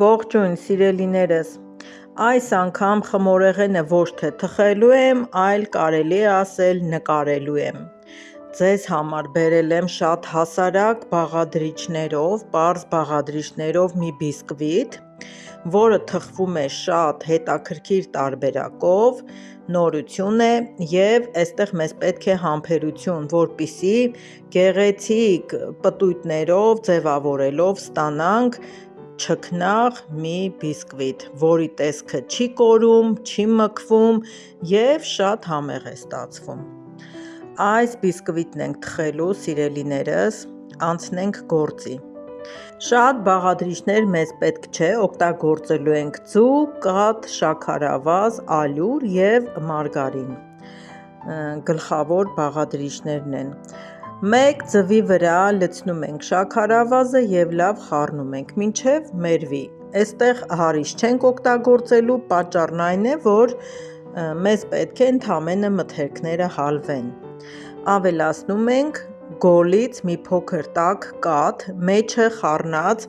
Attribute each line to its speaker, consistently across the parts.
Speaker 1: Ողջույն սիրելիներս, այս անգամ խմորեղենը ոչ թե թխելու եմ, այլ կարելի է ասել նկարելու եմ։ Ձեզ համար բերել եմ շատ հասարակ բաղադրիչներով, պարզ բաղադրիչներով մի բիսկվիտ, որը թխվում է շատ հետաքրքիր տարբերակով, նորություն է և այստեղ մեզ պետք է համբերություն, որպեսզի գեղեցիկ պտույտներով ձևավորելով ստանանք չքնաղ մի բիսկվիտ, որի տեսքը չի կորում, չի մքվում և շատ համեղ է ստացվում։ Այս բիսկվիտն ենք թխելու սիրելիներս, անցնենք գործի։ Շատ բաղադրիչներ մեզ պետք չէ, օգտագործելու ենք ձուկ, կաթ, շաքարավազ, ալյուր և մարգարին, գլխավոր բաղադրիչներն են։ Մեկ ձվի վրա լցնում ենք շաքարավազը և լավ խառնում ենք, մինչև մերվի։ Այստեղ հարիճ չենք օգտագործելու, պատճառն այն է, որ մեզ պետք է ընդամենը մթերքները հալվեն։ Ավելացնում ենք գոլից մի փոքր տաք կաթ, մեջը խառնած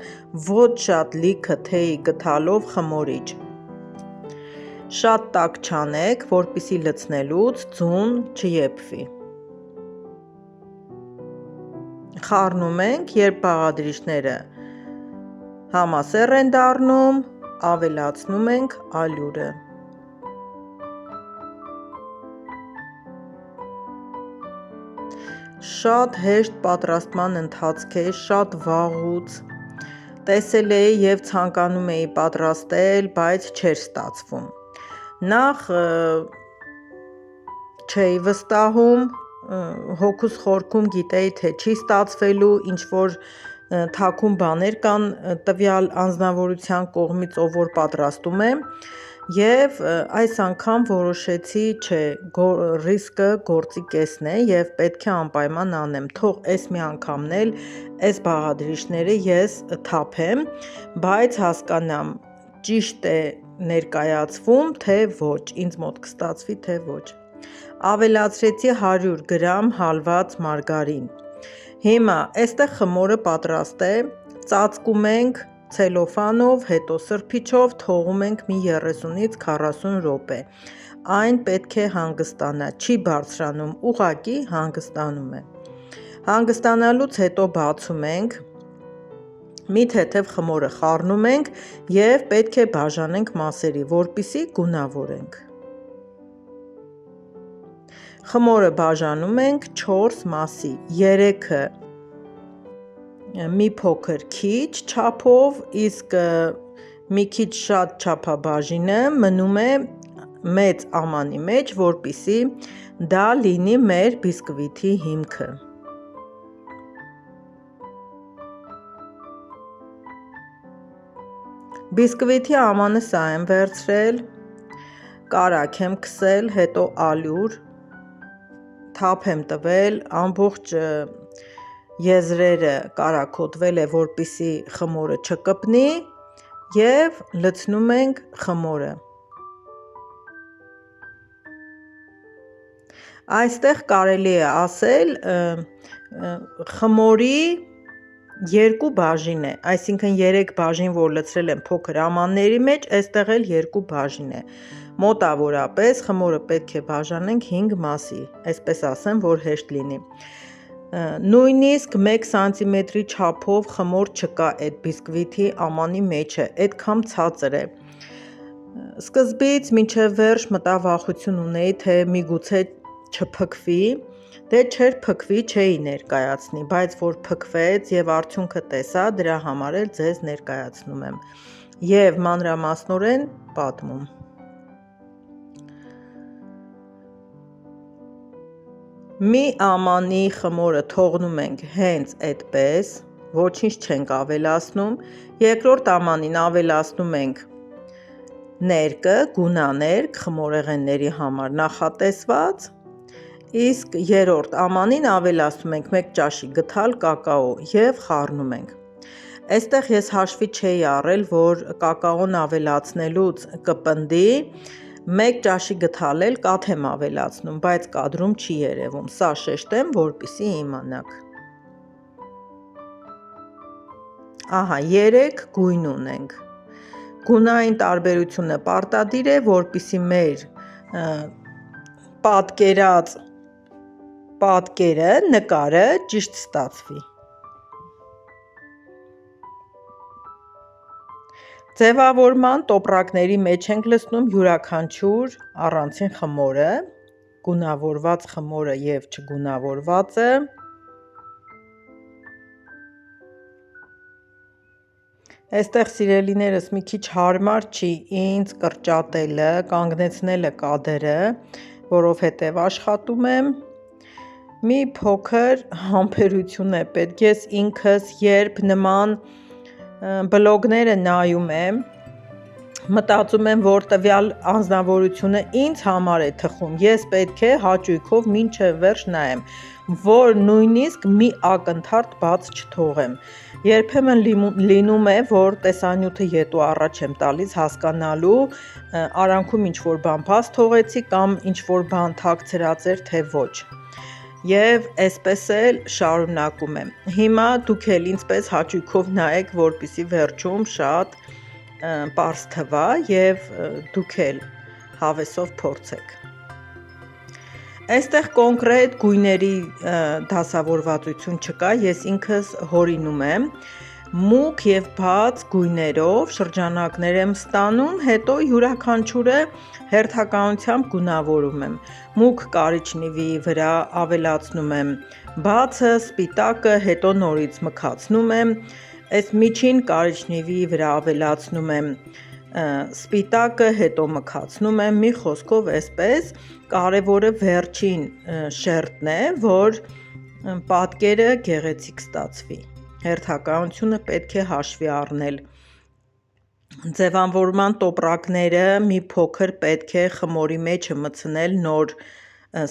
Speaker 1: ոչ շատ լիքը թեյի գդալով խմորիչ։ Շատ տաք չանեք, որպեսզի լցնելուց ձուն չեփվի։ Խառնում ենք, երբ բաղադրիչները համասեռ են դառնում, ավելացնում ենք ալյուրը։ Շատ հեշտ պատրաստման ընթացք է, շատ վաղուց տեսել էի և ցանկանում էի պատրաստել, բայց չէր ստացվում։ Նախ չէի վստահում, հոգուս խորքում գիտեի, թե չի ստացվելու, ինչ-որ թաքուն բաներ կան տվյալ անձնավորության կողմից, ով որ պատրաստում է, և այս անգամ որոշեցի, չէ, ռիսկը գործի կեսն է և պետք է անպայման անեմ, թող այս մի անգամն էլ այս բաղադրիչները ես թափեմ, բայց հասկանամ ճիշտ է ներկայացվում, թե ոչ, ինձ մոտ կստացվի, թե ոչ։ Ավելացրեցի 100 գրամ հալված մարգարին։ Հիմա այստեղ խմորը պատրաստ է, ծածկում ենք ցելոֆանով, հետո սրբիչով թողում ենք մի 30-ից 40 րոպե։ Այն պետք է հանգստանա, չի բարձրանում, ուղղակի հանգստանում է։ Հանգստանալուց հետո բացում ենք, մի թեթև խմորը խառնում ենք և պետք է բաժանենք մասերի, որպեսզի գունավորենք։ Խմորը բաժանում ենք 4 մասի, 3-ը մի փոքր քիչ չափով, իսկ մի քիչ շատ չափաբաժինը մնում է մեծ ամանի մեջ, որպեսզի դա լինի մեր բիսկվիթի հիմքը։ Բիսկվիթի ամանը սա եմ վերցրել, կարագ եմ քսել, հետո ալյուր, թափ եմ տվել, ամբողջ եզրերը կարագոտվել է, որպեսզի խմորը չկպնի և լցնում ենք խմորը։ Այստեղ կարելի է ասել խմորի 2 բաժին է, այսինքն 3 բաժին, որ լցրել եմ փոքր ամանների մեջ, այստեղ էլ 2 բաժին է։ Մոտավորապես խմորը պետք է բաժանենք 5 մասի, այսպես ասեմ, որ հեշտ լինի։ Նույնիսկ 1 սանտիմետրի չափով խմոր չկա այդ բիսկվիթի ամանի մեջը, այդքան ցածր է։ Սկզբից մինչև վերջ մտավախություն ունեի, թե միգուցե չփքվի, դե չէր փքվի, չէի ներկայացնի, բայց որ փքվեց և արդյունքը տեսա, դրա համար էլ ձեզ ներկայացնում եմ և մանրամասնորեն պատմում։ Մի ամանի խմորը թողնում ենք հենց այդպես, ոչինչ չենք ավելացնում, երկրորդ ամանին ավելացնում ենք ներկը, գունաներկ, խմորեղենների համար նախատեսված, իսկ երրորդ ամանին ավելացնում ենք 1 ճաշի գդալ կակաո և խառնում ենք։ Այստեղ ես հաշվի չէի առել, որ կակաոն ավելացնելուց կպնդի, 1 ճաշի գդալ էլ կաթ եմ ավելացնում, բայց կադրում չի երևում, սա շեշտեմ, որպեսզի իմանաք։ Ահա 3 գույն ունենք, Գունային տարբերությունը պարտադիր է, որպեսզի մեր պատկերած պատկերը, նկարը ճիշտ ստացվի։ Ձևավորման տոպրակների մեջ ենք լցնում յուրաքանչյուր առանցին խմորը, գունավորված խմորը և չգունավորվածը։ Այստեղ սիրելիներս մի քիչ հարմար չի ինձ կրճատելը, կանգնեցնելը կադրը, որովհետև աշխատում եմ, մի փոքր համբերություն է պետք, ես ինքս երբ նման բլոգները նայում եմ, մտածում եմ, որ տվյալ անձնավորությունը ինձ համար է թխում, ես պետք է հաճույքով մինչև վերջ նայեմ, որ նույնիսկ մի ակնթարթ բաց չթողեմ։ Երբեմն լինում է, որ տեսանյութը ետո առաջ եմ տալիս հասկանալու, արանքում ինչ-որ բան բաց թողեցի կամ ինչ-որ բան թաքցրած էր, թե ոչ։ Եվ այսպես էլ շարունակում եմ։ Հիմա դուք էլ ինձպես հաճույքով նայեք, որպեսզի վերջում շատ պարզ թվա և դուք էլ հավեսով փորձեք։ Այստեղ կոնկրետ գույների դասավորվածություն չկա, ես ինքս հորինում եմ, մուգ և բաց գույներով շրջանակներ եմ ստանում, հետո յուրաքանչյուրը հերթականությամբ գունավորում եմ։ Մուգ կարիճնիվի վրա ավելացնում եմ բացը, սպիտակը, հետո նորից մքացնում եմ, այս միջին կարիճնիվի վրա ավելացնում եմ սպիտակը, հետո մքացնում եմ, մի խոսքով այսպես, կարևորը վերջին շերտն է, որ պատկերը գեղեցիկ ստացվի, հերթականությունը պետք է հաշվի առնել։ Ձևավորման տոպրակները մի փոքր պետք է խմորի մեջը մտցնել, նոր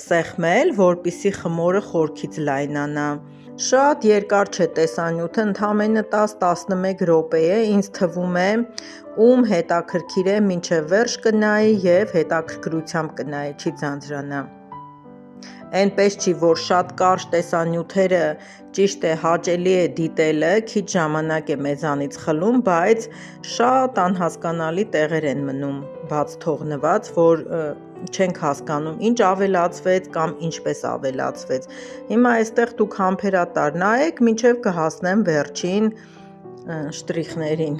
Speaker 1: սեղմել, որպեսզի խմորը խորքից լայնանա։ Շատ երկար չէ տեսանյութը, ընդամենը 10-11 րոպե է, ինձ թվում է, ում հետաքրքիր է մինչև վերջ կնայի և հետաքրքրությամբ կնայի, չի ձանձրանա։ Այնպես չի, որ շատ կարճ տեսանյութերը ճիշտ է, հաճելի է դիտելը, քիչ ժամանակ է մեզանից խլում, բայց շատ անհասկանալի տեղեր են մնում բաց թողնված, որ չենք հասկանում ինչ ավելացվեց կամ ինչպես ավելացվեց։ Հիմա այստեղ դուք համբերատար նայեք, մինչև կհասնեմ վերջին շտրիխներին։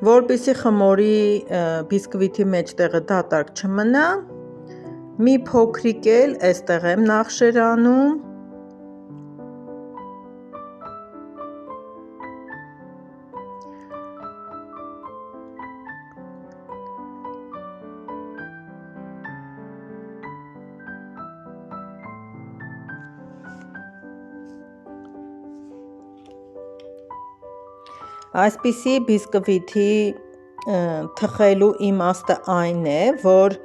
Speaker 1: Որպեսզի խմորի բիսկվիթի մեջտեղը դատարկ չմնա, մի փոքրիկ էլ այստեղ եմ նախշեր անում, Այսպիսի բիսկվիթի թխելու իմաստը այն է, որ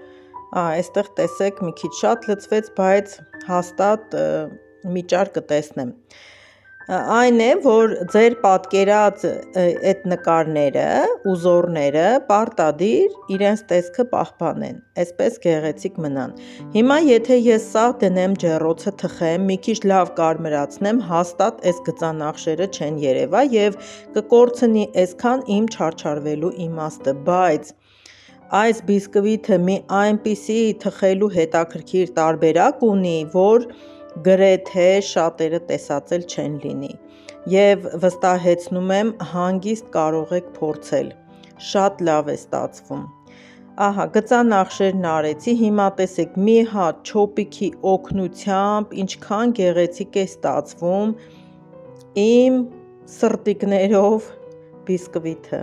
Speaker 1: այստեղ տեսեք մի քիչ շատ լցվեց, բայց հաստատ մի ճար կտեսնեմ, այն է, որ ձեր պատկերած այդ նկարները, ուզորները պարտադիր իրենց տեսքը պահպանեն, այսպես գեղեցիկ մնան։ Հիմա եթե ես սաղ դնեմ ջեռոցը թխեմ, մի քիչ լավ կարմրացնեմ, հաստատ այս գծանախշերը չեն երևա և կկորցնի այսքան իմ չարչարվելու իմաստը, բայց այս բիսկվիթը մի այնպիսի թխելու հետաքրքիր տարբերակ ունի, որ գրեթե շատերը տեսած էլ չեն լինի և վստահեցնում եմ հանգիստ կարող եք փորձել, շատ լավ է ստացվում։ Ահա գծանախշերն արեցի, հիմա տեսեք մի հատ չոպիքի օգնությամբ ինչքան գեղեցիկ է ստացվում իմ սրտիկներով բիսկվիթը,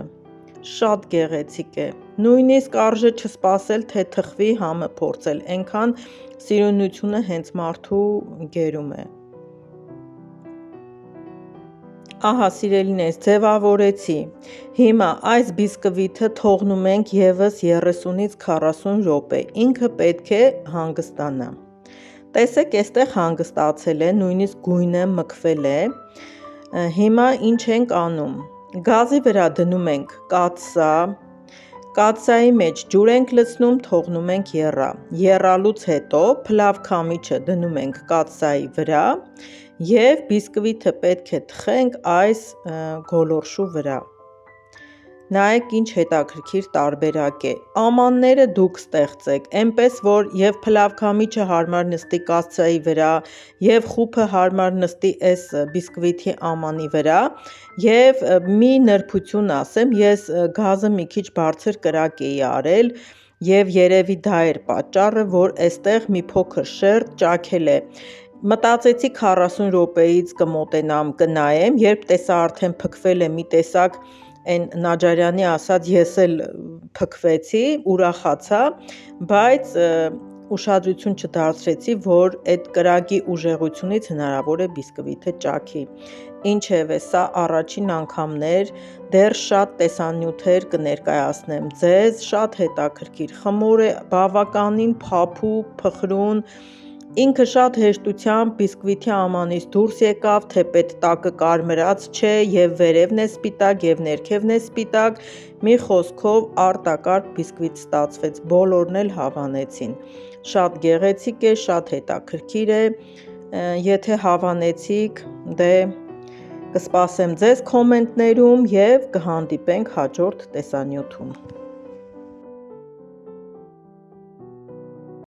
Speaker 1: շատ գեղեցիկ է, նույնիսկ արժե չսպասել, թե թխվի, համը փորձել, այնքան սիրունությունը հենց մարդու գերում է։ Ահա սիրելիներս, ձևավորեցի, հիմա այս բիսկվիթը թողնում ենք ևս 30-ից 40 րոպե, ինքը պետք է հանգստանա։ Տեսեք, այստեղ հանգստացել է, նույնիսկ գույնը մքվել է։ Հիմա ինչ ենք անում, գազի վրա դնում ենք կաթսա, կաթսայի մեջ ջուր ենք լցնում, թողնում ենք եռա, եռալուց հետո փլավ քամիչը դնում ենք կաթսայի վրա եւ բիսկվիթը պետք է թխենք այս գոլորշու վրա։ Նայեք ինչ հետաքրքիր տարբերակ է։ Ամանները դուք ստեղծեք, այնպես որ եւ փլավքամիջը հարմար նստի կասցայի վրա, եւ խուփը հարմար նստի այս բիսկվիթի ամանի վրա, եւ մի նրբություն ասեմ, ես գազը մի քիչ բարձր կրակ էի արել, եւ երևի դա էր պատճառը, որ այստեղ մի փոքր շերտ ճաքել է։ Մտածեցի 40 րոպեից կմոտենամ, կնայեմ, երբ տեսա արդեն փքվել է մի տեսակ այն Նաջարյանի ասած ես էլ փքվեցի, ուրախացա, բայց ուշադրություն չդարձրեցի, որ այդ կրակի ուժեղությունից հնարավոր է բիսկվիթը ճաքի։ Ինչևէ, սա առաջին անգամն էր, դեռ շատ տեսանյութեր կներկայացնեմ ձեզ, շատ հետաքրքիր, խմոր է, բավականին փափուկ, փխրուն, ինքը շատ հեշտությամբ բիսկվիթի ամանից դուրս եկավ, թեպետ տակը կարմրած չէ, եւ վերևն է սպիտակ, եւ ներքևն է սպիտակ, մի խոսքով արտակարգ բիսկվիթ ստացվեց, բոլորն էլ հավանեցին։ Շատ գեղեցիկ է, շատ հետաքրքիր է, եթե հավանեցիք, դե կսպասեմ ձեզ կոմենտներում եւ կհանդիպենք հաջորդ տեսանյութում։